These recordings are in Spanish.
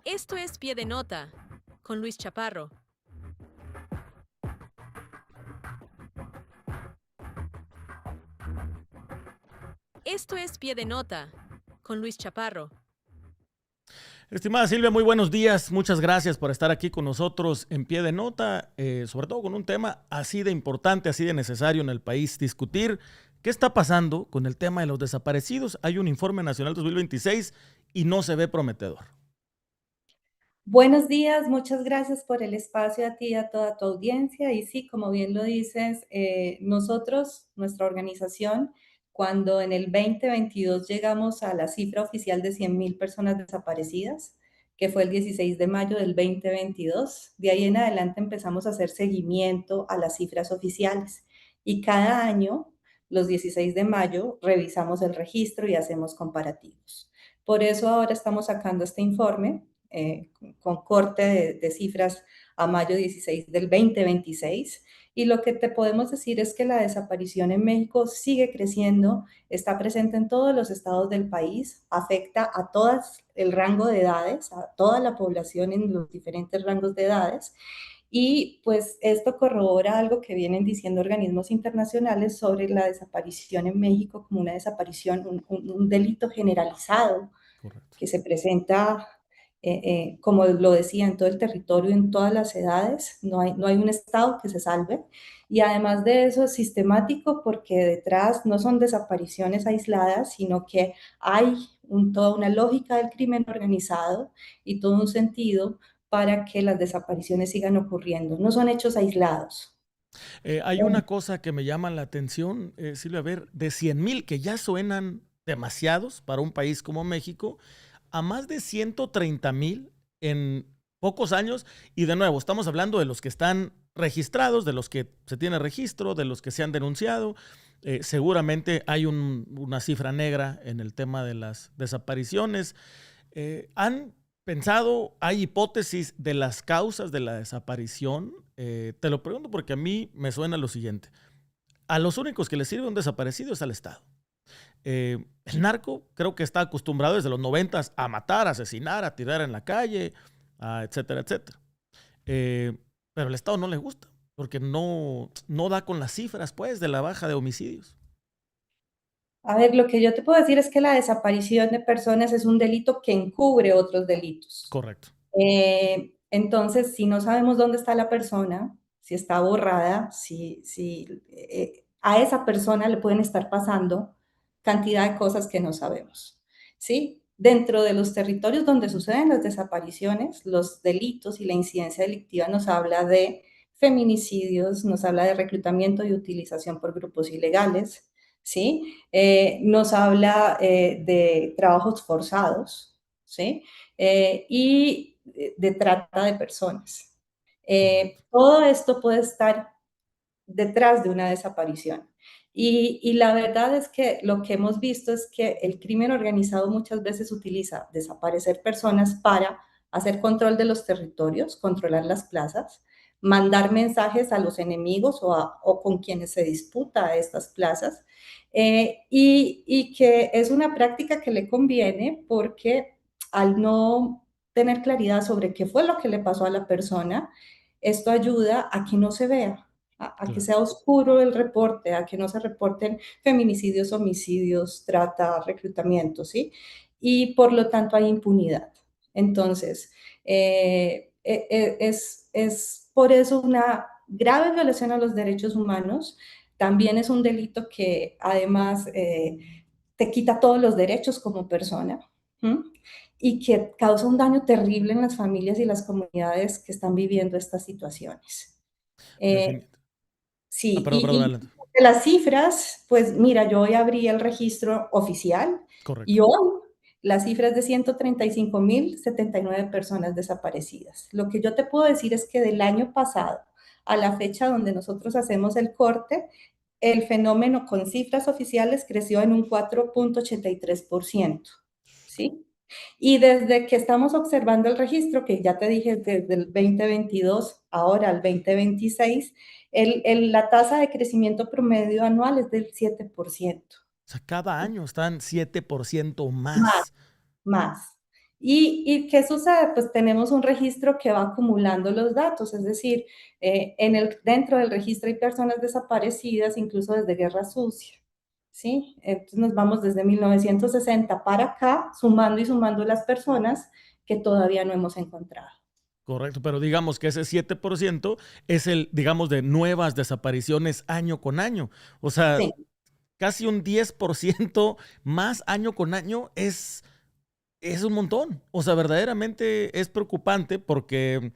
Esto es Pie de Nota, con Luis Chaparro. Esto es Pie de Nota, con Luis Chaparro. Estimada Silvia, muy buenos días. Muchas gracias por estar aquí con nosotros en Pie de Nota, sobre todo con un tema así de importante, así de necesario en el país, discutir qué está pasando con el tema de los desaparecidos. Hay un informe nacional 2026 y no se ve prometedor. Buenos días, muchas gracias por el espacio a ti y a toda tu audiencia. Y sí, como bien lo dices, nosotros, nuestra organización, cuando en el 2022 llegamos a la cifra oficial de 100.000 personas desaparecidas, que fue el 16 de mayo del 2022, de ahí en adelante empezamos a hacer seguimiento a las cifras oficiales. Y cada año, los 16 de mayo, revisamos el registro y hacemos comparativos. Por eso ahora estamos sacando este informe con corte de cifras a mayo 16 del 2026. Y lo que te podemos decir es que la desaparición en México sigue creciendo, está presente en todos los estados del país, afecta a todo el rango de edades, a toda la población en los diferentes rangos de edades. Y pues esto corrobora algo que vienen diciendo organismos internacionales sobre la desaparición en México como una desaparición, un delito generalizado Correcto. que se presenta, como lo decía, en todo el territorio, en todas las edades, no hay un estado que se salve. Y además de eso es sistemático porque detrás no son desapariciones aisladas, sino que hay toda una lógica del crimen organizado y todo un sentido para que las desapariciones sigan ocurriendo. No son hechos aislados. Hay una cosa que me llama la atención, Silvia, a ver, de 100,000 que ya suenan demasiados para un país como México, a más de 130,000 en pocos años. Y de nuevo, estamos hablando de los que están registrados, de los que se tiene registro, de los que se han denunciado. Seguramente hay una cifra negra en el tema de las desapariciones. ¿Han pensado, hay hipótesis de las causas de la desaparición? Te lo pregunto porque a mí me suena lo siguiente. A los únicos que les sirve un desaparecido es al Estado. El narco creo que está acostumbrado desde los 90 a matar, a asesinar, a tirar en la calle, etcétera, etcétera. Pero al Estado no le gusta porque no da con las cifras, pues, de la baja de homicidios. A ver, lo que yo te puedo decir es que la desaparición de personas es un delito que encubre otros delitos. Correcto. Entonces, si no sabemos dónde está la persona, si está borrada, si a esa persona le pueden estar pasando cantidad de cosas que no sabemos, ¿sí? Dentro de los territorios donde suceden las desapariciones, los delitos y la incidencia delictiva nos habla de feminicidios, nos habla de reclutamiento y utilización por grupos ilegales, ¿sí? Nos habla de trabajos forzados, ¿sí? Y de trata de personas. Correcto. Todo esto puede estar detrás de una desaparición. Y la verdad es que lo que hemos visto es que el crimen organizado muchas veces utiliza desaparecer personas para hacer control de los territorios, controlar las plazas, mandar mensajes a los enemigos o con quienes se disputa estas plazas, y que es una práctica que le conviene porque al no tener claridad sobre qué fue lo que le pasó a la persona, esto ayuda a que no se vea, a que Claro. sea oscuro el reporte, a que no se reporten feminicidios, homicidios, trata, reclutamiento, ¿sí? Y por lo tanto hay impunidad. Entonces, es por eso una grave violación a los derechos humanos. También es un delito que además te quita todos los derechos como persona. ¿Mm? Y que causa un daño terrible en las familias y las comunidades que están viviendo estas situaciones. Eh, Defini- sí, perdón, perdón, y adelante. de las cifras, pues mira, yo hoy abrí el registro oficial y Correcto. hoy la cifra es de 135.079 personas desaparecidas. Lo que yo te puedo decir es que del año pasado a la fecha donde nosotros hacemos el corte, el fenómeno con cifras oficiales creció en un 4,83%, ¿sí? Y desde que estamos observando el registro, que ya te dije desde el 2022, ahora al 2026, la tasa de crecimiento promedio anual es del 7%. O sea, cada año están 7% Más, más. más. ¿Y qué sucede? Pues tenemos un registro que va acumulando los datos, es decir, dentro del registro hay personas desaparecidas, incluso desde Guerra Sucia, ¿sí? Entonces nos vamos desde 1960 para acá, sumando y sumando las personas que todavía no hemos encontrado. Correcto, pero digamos que ese 7% es el, digamos, de nuevas desapariciones año con año. O sea, Sí. casi un 10% más año con año es un montón. O sea, verdaderamente es preocupante porque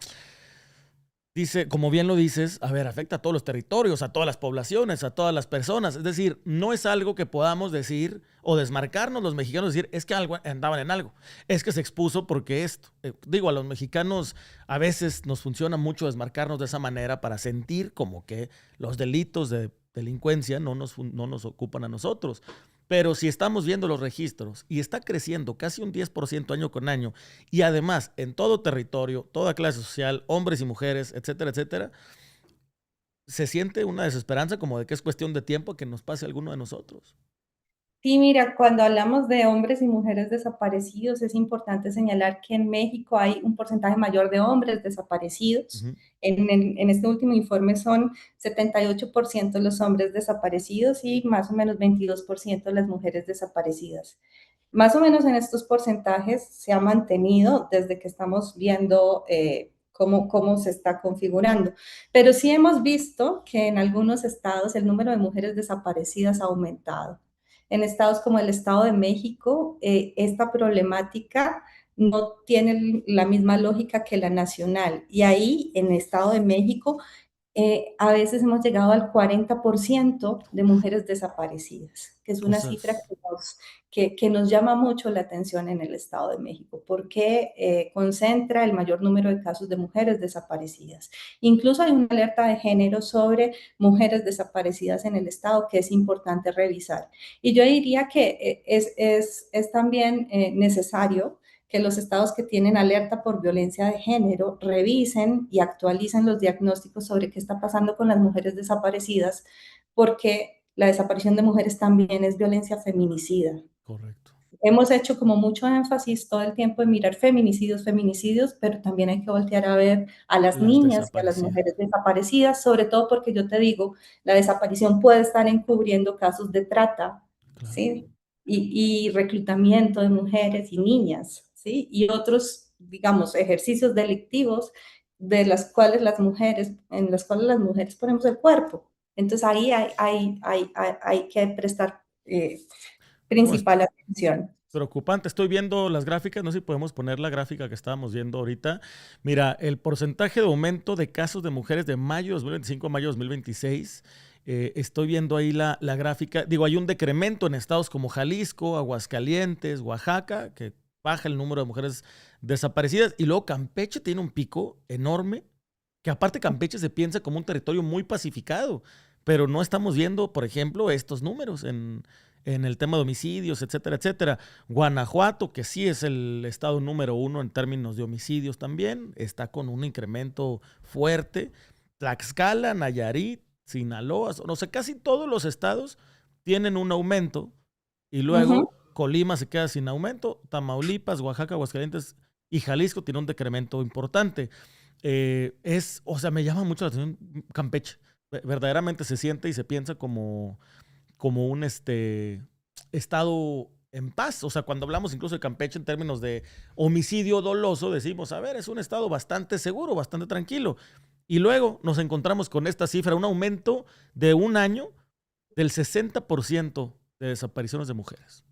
dice, como bien lo dices, a ver, afecta a todos los territorios, a todas las poblaciones, a todas las personas. Es decir, no es algo que podamos decir o desmarcarnos los mexicanos, decir, es que algo, andaban en algo, es que se expuso porque esto. Digo, a los mexicanos a veces nos funciona mucho desmarcarnos de esa manera para sentir como que los delitos de delincuencia no nos ocupan a nosotros. Pero si estamos viendo los registros y está creciendo casi un 10% año con año, y además en todo territorio, toda clase social, hombres y mujeres, etcétera, etcétera, se siente una desesperanza como de que es cuestión de tiempo que nos pase a alguno de nosotros. Sí, mira, cuando hablamos de hombres y mujeres desaparecidos, es importante señalar que en México hay un porcentaje mayor de hombres desaparecidos. Ujú. En este último informe son 78% los hombres desaparecidos y más o menos 22% las mujeres desaparecidas. Más o menos en estos porcentajes se ha mantenido desde que estamos viendo cómo se está configurando. Pero sí hemos visto que en algunos estados el número de mujeres desaparecidas ha aumentado. En estados como el Estado de México, esta problemática no tiene la misma lógica que la nacional. Y ahí, en el Estado de México, a veces hemos llegado al 40% de mujeres desaparecidas, que es una cifra Cosas, que nos llama mucho la atención en el Estado de México, porque concentra el mayor número de casos de mujeres desaparecidas. Incluso hay una alerta de género sobre mujeres desaparecidas en el Estado que es importante revisar. Y yo diría que es también necesario que los estados que tienen alerta por violencia de género revisen y actualicen los diagnósticos sobre qué está pasando con las mujeres desaparecidas, porque la desaparición de mujeres también es violencia feminicida. correcto. Hemos hecho como mucho énfasis todo el tiempo en mirar feminicidios, feminicidios, pero también hay que voltear a ver a las Las niñas y a las desaparecidas. mujeres desaparecidas, sobre todo porque yo te digo, la desaparición puede estar encubriendo casos de trata, Claro. ¿sí? Y reclutamiento de mujeres y niñas, ¿sí? Y otros, digamos, ejercicios delictivos en las cuales las mujeres ponemos el cuerpo. Entonces ahí hay que prestar No, es principal atención. preocupante. Estoy viendo las gráficas, no sé si podemos poner la gráfica que estábamos viendo ahorita. Mira, el porcentaje de aumento de casos de mujeres de mayo de 2025 a mayo de 2026. Estoy viendo ahí la gráfica. Digo, hay un decremento en estados como Jalisco, Aguascalientes, Oaxaca, que baja el número de mujeres desaparecidas. Y luego Campeche tiene un pico enorme, que aparte Campeche se piensa como un territorio muy pacificado, pero no estamos viendo, por ejemplo, estos números en el tema de homicidios, etcétera, etcétera. Guanajuato, que sí es el estado número uno en términos de homicidios también, está con un incremento fuerte. Tlaxcala, Nayarit, Sinaloa, no sé, casi todos los estados tienen un aumento y Ujú. luego Colima se queda sin aumento, Tamaulipas, Oaxaca, Aguascalientes y Jalisco tiene un decremento importante. O sea, me llama mucho la atención Campeche. Verdaderamente se siente y se piensa como un estado en paz. O sea, cuando hablamos incluso de Campeche en términos de homicidio doloso, decimos, a ver, es un estado bastante seguro, bastante tranquilo. Y luego nos encontramos con esta cifra, un aumento de un año del 60% de desapariciones de mujeres.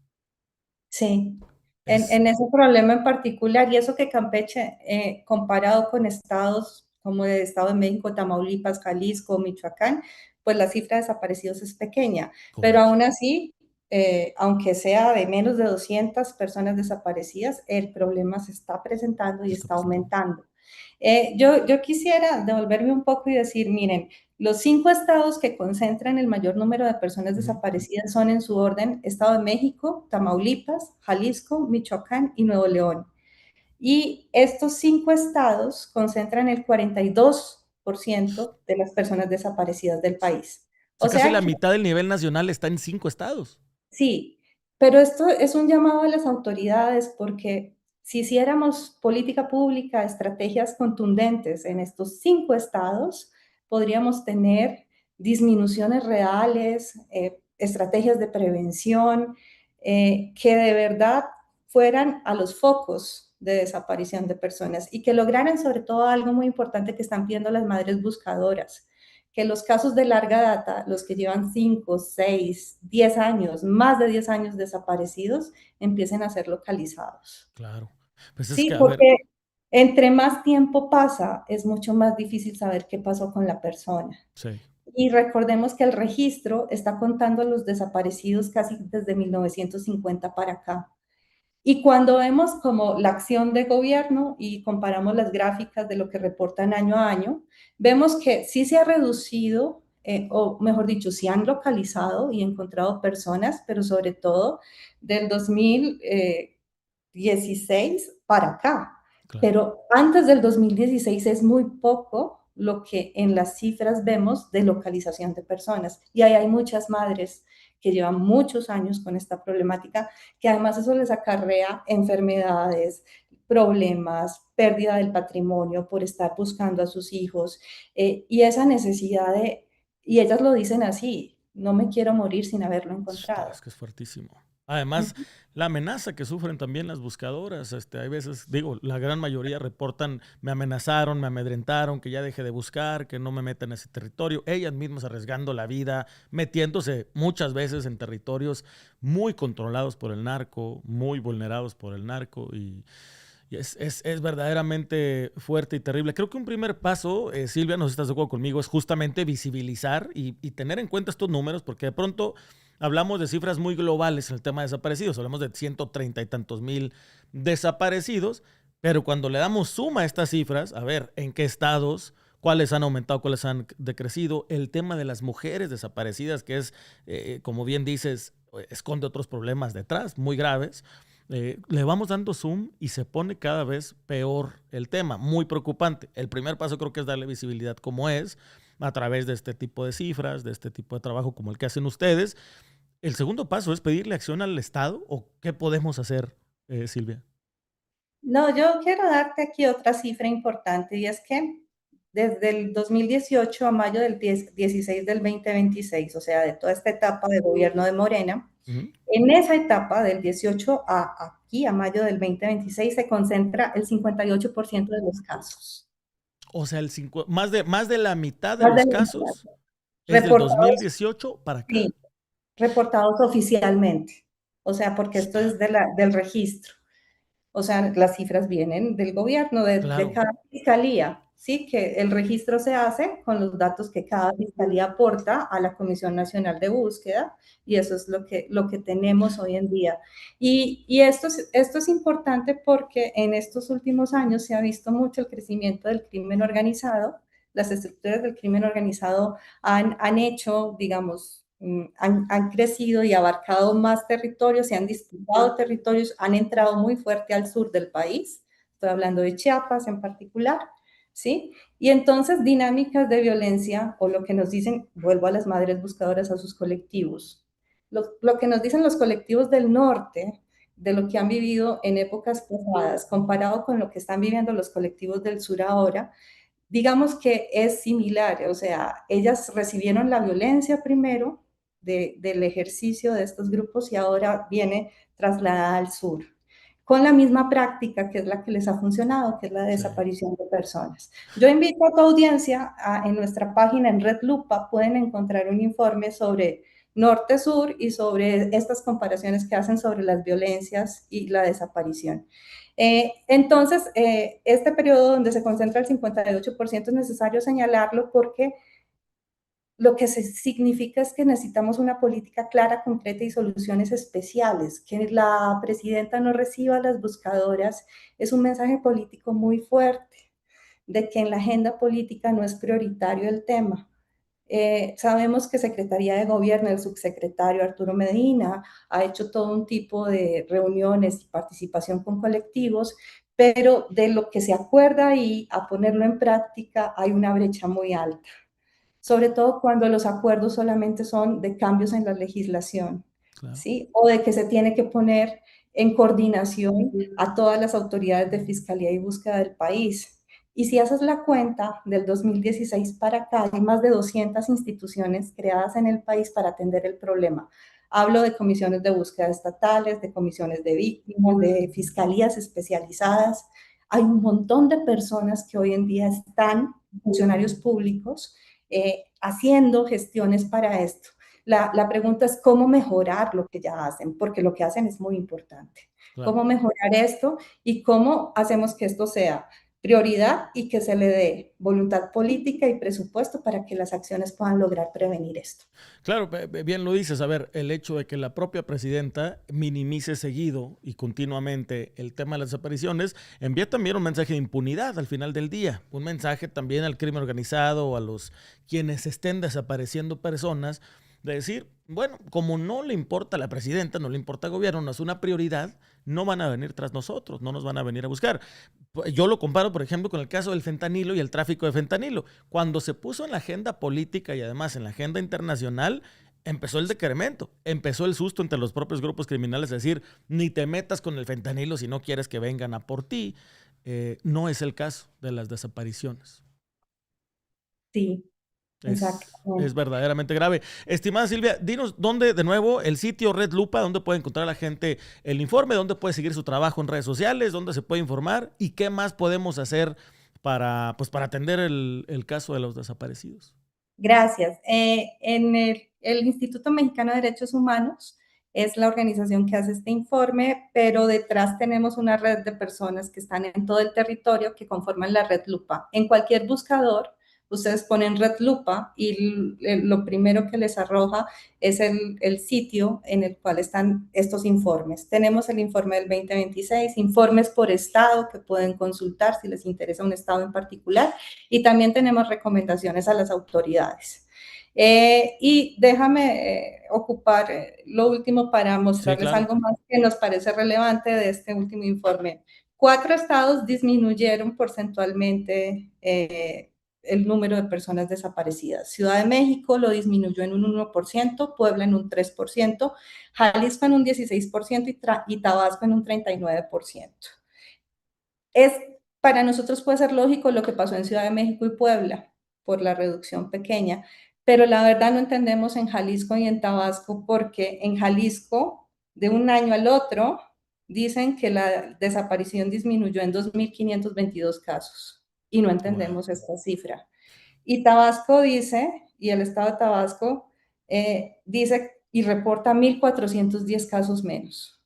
Sí, Es en ese problema en particular, y eso que Campeche, comparado con estados como el Estado de México, Tamaulipas, Jalisco, Michoacán, pues la cifra de desaparecidos es pequeña, pero correcto. aún así, aunque sea de menos de 200 personas desaparecidas, el problema se está presentando y Se está está presentando. aumentando. Yo quisiera devolverme un poco y decir, miren, los 5 estados que concentran el mayor número de personas Ujú. desaparecidas son en su orden Estado de México, Tamaulipas, Jalisco, Michoacán y Nuevo León. Y estos 5 estados concentran el 42% de las personas desaparecidas del país. O sea, O casi sea la que mitad del nivel nacional está en 5 estados. Sí, pero esto es un llamado a las autoridades porque si hiciéramos política pública, estrategias contundentes en estos 5 estados, podríamos tener disminuciones reales, estrategias de prevención, que de verdad fueran a los focos de desaparición de personas y que lograran sobre todo algo muy importante que están pidiendo las madres buscadoras, que los casos de larga data, los que llevan 5, 6, 10 años, más de 10 años desaparecidos, empiecen a ser localizados. Claro. Pues es que, Sí, a ver, porque entre más tiempo pasa, es mucho más difícil saber qué pasó con la persona. sí, Y recordemos que el registro está contando los desaparecidos casi desde 1950 para acá. Y cuando vemos como la acción de gobierno y comparamos las gráficas de lo que reportan año a año, vemos que sí se ha reducido, o mejor dicho, sí han localizado y encontrado personas, pero sobre todo del 2016 para acá. claro. Pero antes del 2016 es muy poco lo que en las cifras vemos de localización de personas. Y ahí hay muchas madres que llevan muchos años con esta problemática, que además eso les acarrea enfermedades, problemas, pérdida del patrimonio por estar buscando a sus hijos, y esa necesidad de, y ellas lo dicen así, no me quiero morir sin haberlo No, encontrado. es que es fuertísimo. Además, la amenaza que sufren también las buscadoras, hay veces, digo, la gran mayoría reportan, me amenazaron, me amedrentaron, que ya deje de buscar, que no me meta en ese territorio, ellas mismas arriesgando la vida, metiéndose muchas veces en territorios muy controlados por el narco, muy vulnerados por el narco y es verdaderamente fuerte y terrible. Creo que un primer paso, Silvia, no sé si estás de acuerdo conmigo, es justamente visibilizar y tener en cuenta estos números, porque de pronto hablamos de cifras muy globales en el tema de desaparecidos, hablamos de 130 y tantos mil desaparecidos, pero cuando le damos suma a estas cifras, a ver en qué estados, cuáles han aumentado, cuáles han decrecido, el tema de las mujeres desaparecidas, que es, como bien dices, esconde otros problemas detrás, muy graves. Le vamos dando zoom y se pone cada vez peor el tema, muy preocupante. El primer paso creo que es darle visibilidad como es, a través de este tipo de cifras, de este tipo de trabajo como el que hacen ustedes. El segundo paso es pedirle acción al Estado o qué podemos hacer, Silvia. No, yo quiero darte aquí otra cifra importante y es que desde el 2018 a mayo del 16 del 2026, o sea, de toda esta etapa de gobierno de Morena, Ujú. en esa etapa del 18 a aquí, a mayo del 2026, se concentra el 58% de los casos. O sea, más de la mitad de Más de los la mitad. casos es del Reportados, 2018 para acá. sí, reportados oficialmente. O sea, porque esto Está, es del registro. O sea, las cifras vienen del gobierno, de claro, cada fiscalía, ¿sí? Que el registro se hace con los datos que cada fiscalía aporta a la Comisión Nacional de Búsqueda y eso es lo que tenemos hoy en día. Y esto es importante porque en estos últimos años se ha visto mucho el crecimiento del crimen organizado. Las estructuras del crimen organizado han hecho, digamos, han crecido y abarcado más territorios, se han disputado territorios, han entrado muy fuerte al sur del país, estoy hablando de Chiapas en particular, ¿sí? Y entonces dinámicas de violencia, o lo que nos dicen, vuelvo a las madres buscadoras, a sus colectivos, lo que nos dicen los colectivos del norte, de lo que han vivido en épocas pasadas, comparado con lo que están viviendo los colectivos del sur ahora, digamos que es similar, o sea, ellas recibieron la violencia primero del ejercicio de estos grupos y ahora viene trasladada al sur, con la misma práctica que es la que les ha funcionado, que es la sí. desaparición de personas. Yo invito a tu audiencia, en nuestra página en Red Lupa pueden encontrar un informe sobre norte-sur y sobre estas comparaciones que hacen sobre las violencias y la desaparición. Entonces, este periodo donde se concentra el 58% es necesario señalarlo porque lo que significa es que necesitamos una política clara, concreta y soluciones especiales. Que la presidenta no reciba a las buscadoras es un mensaje político muy fuerte de que en la agenda política no es prioritario el tema. Sabemos que Secretaría de Gobierno, el subsecretario Arturo Medina, ha hecho todo un tipo de reuniones y participación con colectivos, pero de lo que se acuerda y a ponerlo en práctica hay una brecha muy alta, sobre todo cuando los acuerdos solamente son de cambios en la legislación. Claro. ¿sí? O de que se tiene que poner en coordinación a todas las autoridades de fiscalía y búsqueda del país. Y si haces la cuenta, del 2016 para acá, hay más de 200 instituciones creadas en el país para atender el problema. Hablo de comisiones de búsqueda estatales, de comisiones de víctimas, de fiscalías especializadas. Hay un montón de personas que hoy en día están, funcionarios públicos, haciendo gestiones para esto. La pregunta es cómo mejorar lo que ya hacen, porque lo que hacen es muy importante. Claro. Cómo mejorar esto y cómo hacemos que esto sea prioridad y que se le dé voluntad política y presupuesto para que las acciones puedan lograr prevenir esto. Claro, bien lo dices. A ver, el hecho de que la propia presidenta minimice seguido y continuamente el tema de las desapariciones envía también un mensaje de impunidad al final del día, un mensaje también al crimen organizado o a los quienes estén desapareciendo personas, de decir, bueno, como no le importa a la presidenta, no le importa al gobierno, no es una prioridad, no van a venir tras nosotros, no nos van a venir a buscar. Yo lo comparo, por ejemplo, con el caso del fentanilo y el tráfico de fentanilo. Cuando se puso en la agenda política y además en la agenda internacional, empezó el decremento, empezó el susto entre los propios grupos criminales, es decir, ni te metas con el fentanilo si no quieres que vengan a por ti. No es el caso de las desapariciones. Sí, Es exactamente. verdaderamente grave. Estimada Silvia, dinos dónde, de nuevo, el sitio Red Lupa, dónde puede encontrar la gente el informe, dónde puede seguir su trabajo en redes sociales, dónde se puede informar y qué más podemos hacer para, pues, para atender el caso de los desaparecidos. Gracias. En el Instituto Mexicano de Derechos Humanos es la organización que hace este informe, pero detrás tenemos una red de personas que están en todo el territorio que conforman la Red Lupa. En cualquier buscador, ustedes ponen Red Lupa y lo primero que les arroja es el sitio en el cual están estos informes. Tenemos el informe del 2026, informes por estado que pueden consultar si les interesa un estado en particular, y también tenemos recomendaciones a las autoridades. Y déjame ocupar lo último para Sí, mostrarles claro. algo más que nos parece relevante de este último informe. 4 estados disminuyeron porcentualmente el número de personas desaparecidas. Ciudad de México lo disminuyó en un 1%, Puebla en un 3%, Jalisco en un 16% y Tabasco en un 39%. Es, para nosotros puede ser lógico lo que pasó en Ciudad de México y Puebla por la reducción pequeña, pero la verdad no entendemos en Jalisco y en Tabasco porque en Jalisco de un año al otro dicen que la desaparición disminuyó en 2.522 casos y no Wow. entendemos esta cifra. Y Tabasco dice, y el estado de Tabasco dice y reporta 1.410 casos menos.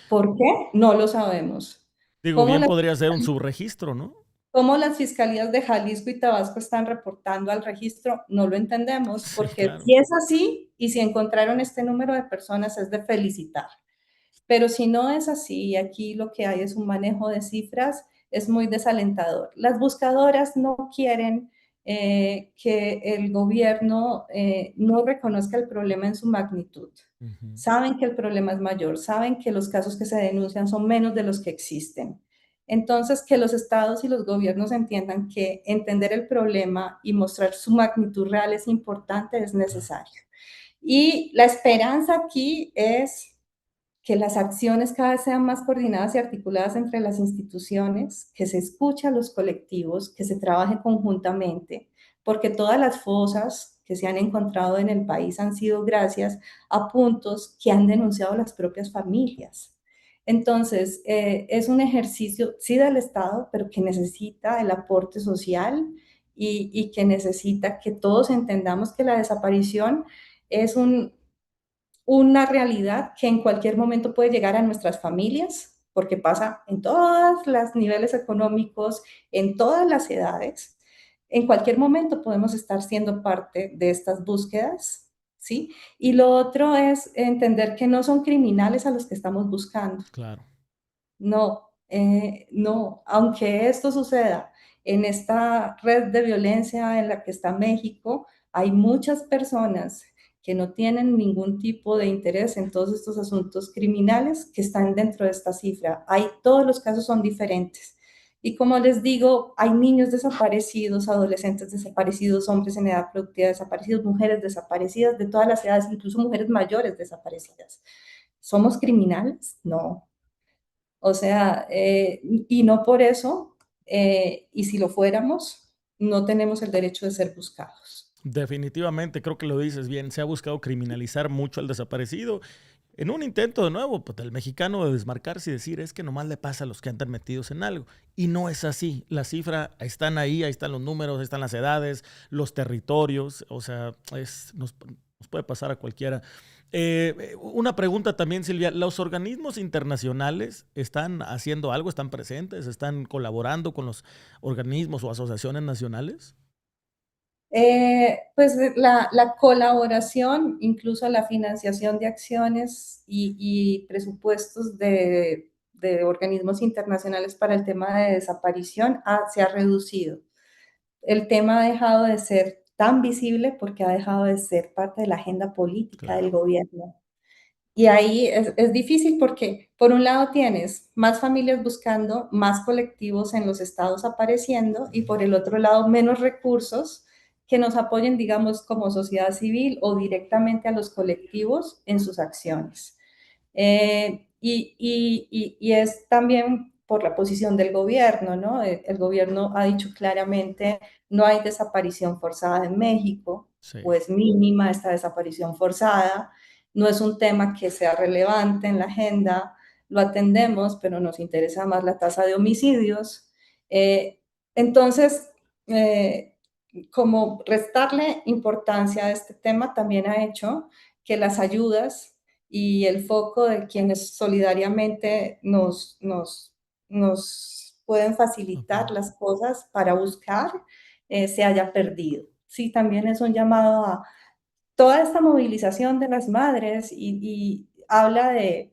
¿Por qué? No lo sabemos. Digo, ¿Cómo bien las, podría ser un subregistro, ¿no? cómo las fiscalías de Jalisco y Tabasco están reportando al registro? No lo entendemos, Sí, porque claro. si es así y si encontraron este número de personas es de felicitar. Pero si no es así, y aquí lo que hay es un manejo de cifras, es muy desalentador. Las buscadoras no quieren que el gobierno no reconozca el problema en su magnitud. Ujú. Saben que el problema es mayor, saben que los casos que se denuncian son menos de los que existen. Entonces, que los estados y los gobiernos entiendan que entender el problema y mostrar su magnitud real es importante, es Claro. necesario. Y la esperanza aquí es que las acciones cada vez sean más coordinadas y articuladas entre las instituciones, que se escuche a los colectivos, que se trabaje conjuntamente, porque todas las fosas que se han encontrado en el país han sido gracias a puntos que han denunciado las propias familias. Entonces, es un ejercicio, sí, del Estado, pero que necesita el aporte social y que necesita que todos entendamos que la desaparición es una realidad que en cualquier momento puede llegar a nuestras familias, porque pasa en todos los niveles económicos, en todas las edades. En cualquier momento podemos estar siendo parte de estas búsquedas, ¿sí? Y lo otro es entender que no son criminales a los que estamos buscando. Claro. No, no, aunque esto suceda en esta red de violencia en la que está México, hay muchas personas que no tienen ningún tipo de interés en todos estos asuntos criminales que están dentro de esta cifra. Todos los casos son diferentes Y como les digo, hay niños desaparecidos, adolescentes desaparecidos, hombres en edad productiva desaparecidos, mujeres desaparecidas de todas las edades, incluso mujeres mayores desaparecidas. ¿Somos criminales? No. O sea, y no por eso, y si lo fuéramos, no tenemos el derecho de ser buscados. Definitivamente, creo que lo dices bien. Se ha buscado criminalizar mucho al desaparecido en un intento de nuevo pues, del mexicano de desmarcarse y decir es que nomás le pasa a los que andan metidos en algo. Y no es así. La cifra están ahí están los números, ahí están las edades, los territorios. O sea, nos puede pasar a cualquiera. Una pregunta también, Silvia. ¿Los organismos internacionales están haciendo algo? ¿Están presentes? ¿Están colaborando con los organismos o asociaciones nacionales? Pues la colaboración, incluso la financiación de acciones y presupuestos de organismos internacionales para el tema de desaparición se ha reducido. El tema ha dejado de ser tan visible porque ha dejado de ser parte de la agenda política del Claro. gobierno. Y ahí es difícil porque, por un lado, tienes más familias buscando, más colectivos en los estados apareciendo, y por el otro lado, menos recursos que nos apoyen, digamos, como sociedad civil o directamente a los colectivos en sus acciones. Y es también por la posición del gobierno, ¿no? El gobierno ha dicho claramente, no hay desaparición forzada en México, Sí. o es mínima esta desaparición forzada, no es un tema que sea relevante en la agenda, lo atendemos, pero nos interesa más la tasa de homicidios. Entonces, eh, como restarle importancia a este tema también ha hecho que las ayudas y el foco de quienes solidariamente nos pueden facilitar Apoyo. las cosas para buscar se haya perdido. Sí, también es un llamado a toda esta movilización de las madres y habla de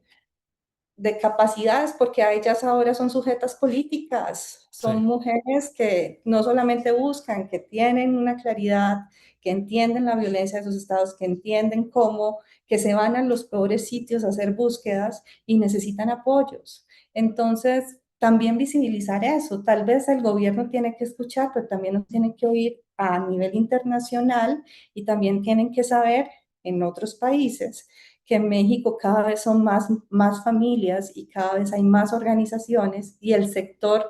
capacidades, porque a ellas ahora son sujetas políticas, son Sí. mujeres que no solamente buscan, que tienen una claridad, que entienden la violencia de sus estados, que entienden cómo, que se van a los peores sitios a hacer búsquedas y necesitan apoyos. Entonces, también visibilizar eso. Tal vez el gobierno tiene que escuchar, pero también nos tiene que oír a nivel internacional y también tienen que saber en otros países que en México cada vez son más familias y cada vez hay más organizaciones y el sector,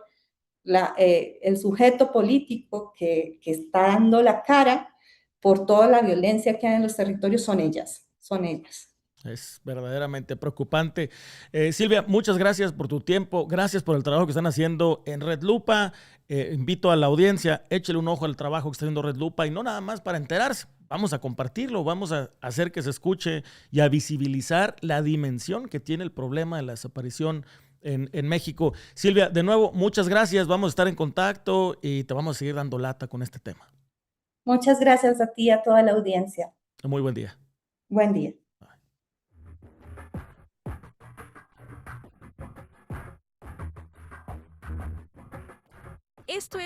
el sujeto político que está dando la cara por toda la violencia que hay en los territorios son ellas, son ellas. Es verdaderamente preocupante. Silvia, muchas gracias por tu tiempo, gracias por el trabajo que están haciendo en Red Lupa. Invito a la audiencia, échele un ojo al trabajo que está haciendo Red Lupa y no nada más para enterarse. Vamos a compartirlo, vamos a hacer que se escuche y a visibilizar la dimensión que tiene el problema de la desaparición en México. Silvia, de nuevo, muchas gracias. Vamos a estar en contacto y te vamos a seguir dando lata con este tema. Muchas gracias a ti y a toda la audiencia. Muy buen día. Buen día. Esto